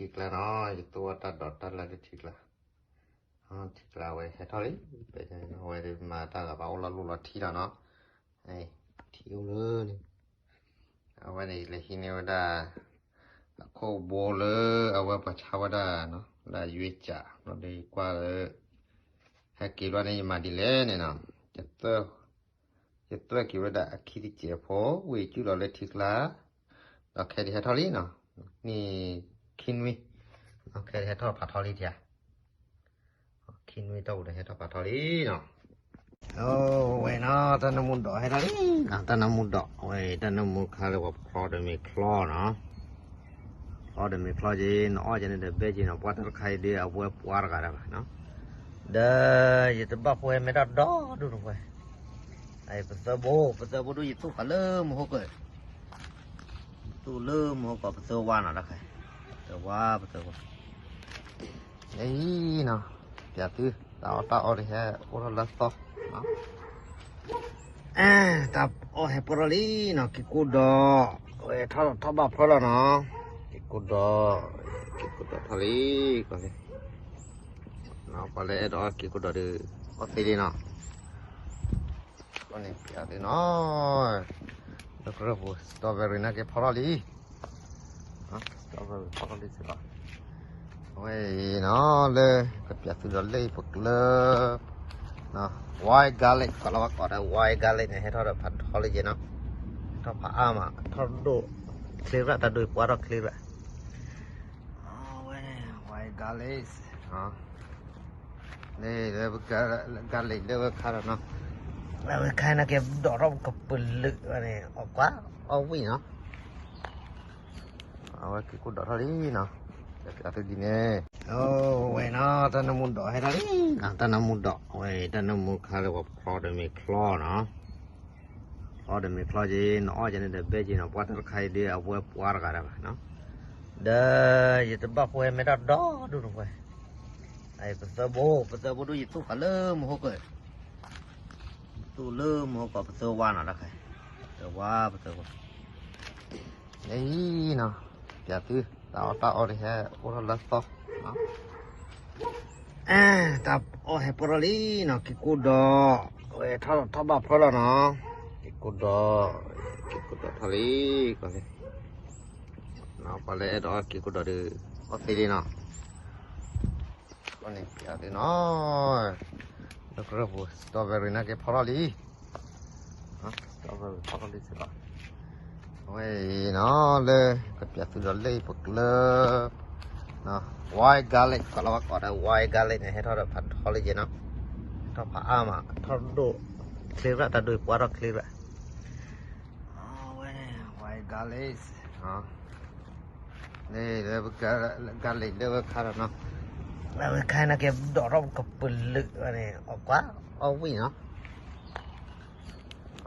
ठीक là nó tua ta đọt ta là ठीक là ठीक là vậy hết thôi bây giờ vậy mà ta là bảo là luôn là ठीक là nó này thiếu lớnเอาไว้ในเลยที่นี่ว่าได้โคโบเลยเอาไว้ประชาว่าได้เนาะได้ยุ้ยจ่าเราดีกว่าเลยให้กินว่านี่มาดีเลยเนี่ยนะจะเตอกินว่าได้คิดที่เจ็บพอวิจุเราเลยทิ้งละเราแค่ที่ให้ทอลี่เนาะนี่คินวิเราแค่ที่ให้ทอดผัดทอลี่เดียวคินวิต้องได้ให้ทอดผัดทอลี่เนาะโอ้เว้ยเนาะตอนน้ำมันดอกให้ทอลี่ตอนน้ำมันดอกเว้ยตอนน้ำมันเขาเรียกว่าคลอเดมิคลอเนาะคลอเดมิคลอจีนอ้อจะเนี่ยเบจีนปัตตาไคเดียเอาไว้ปวดกันเนาะเด้อจะบ้าเว้ยไม่ได้ดอกดูเว้ยไอ้ปัสสาวะดูยิ่งตู้ขาเริ่มหัวเกิดตู้เริ่มหัวกับปัสสาวะน่ะละใครปัสสาวะนี่เนาะเดี๋ยวตื้อตาเอาดิฮะโอ้เราลัดต่อเนาะตับโอ้เฮปโรลีเนาะกิกูดอโอ้ยถ้าบ้าพอแล้วเนาะกิกูดอทะเลก็เลยเนาะไปเลยดอกกิกูดอดูก็สิดีเนาะก็นี่เดี๋ยวดิเนาะแล้วก็รู้สตรอเบอรี่นะqueพอแล้วสตรอเบอรี่พอแล้วสิล่ะโอ้ยเนาะเลยก็เปียกสุดเลยพวกเลยเนาะไวน์กาลิกก็เราว่าก่อนนะไวน์กาลิกเนี่ยให้ทอดผัดทอดเลยเนาะทอดผัดมาทอดดูเคลียร์ละแต่ดูปวดเราเคลียร์ละไวน์กาลิกนี่เดี๋ยวกาลิกเดี๋ยวข้าวเนาะแล้วใครนะแกดอกเรากับปืนลึกอะไรออกว่าเอาวิ่งเนาะเอาไว้กินกุดดอกทะเลเนาะจะเอาตัวดีเนี่ยโอ้เว้ยเนาะตอนน้ำมันดอกให้ทะเลตอนน้ำมันดอกเว้ยตอนน้ำมันเขาเรียกว่าคลอเดมิคลอเนาะคลอเดมิคลอจีนอ้อจะเนี่ยเบจีนปัตตาไคเดียเอาไว้ปวดกันเนาะเด้อจะบ้าเว้ยไม่ได้ดอกดูเว้ยไอ้ปัสสาวะดูยิ่งตู้ขาเริ่มหัวเกิดตู้เริ่มหัวกับปัสสาวะน่ะละใครปัสสาวะนี่เนาะเดี๋ยวตื้อตาเอาดิฮะโอ้เราลัดต่อเนาะตับโอ้เฮปโรลีเนาะกิกูดอโอ้ยถ้าบ้าพอแล้วเนาะกิกูดอทะเลก็เลยเนาะไปเลยดอกกิกูดอดูก็สิดีเนาะก็นี่เดี๋ยวดิเนาะแล้วก็รู้สตรอเบอรี่นะqueพอแล้วสตรอเบอรี่พอแล้วสิล่ะโอ้ยเนาะเลยก็เปียกสุดเลยพวกเลยเนาะไวน์กาลิกก็เราว่าก่อนนะไวน์กาลิกเนี่ยให้ทอดผัดทอดเลยเนาะทอดผัดมาทอดดูเคลียร์ละแต่ดูปวดเราเคลียร์ละไวน์กาลิกนี่เดี๋ยวกาลิกเดี๋ยวข้าวเนาะแล้วใครนะแกดอกเรากับปืนลึกอะไรออกว่าเอาวิ่งเนาะ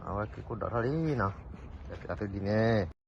เอาไว้กินกุดดอกทะเลเนาะจะเอาตัวดีเนี่ย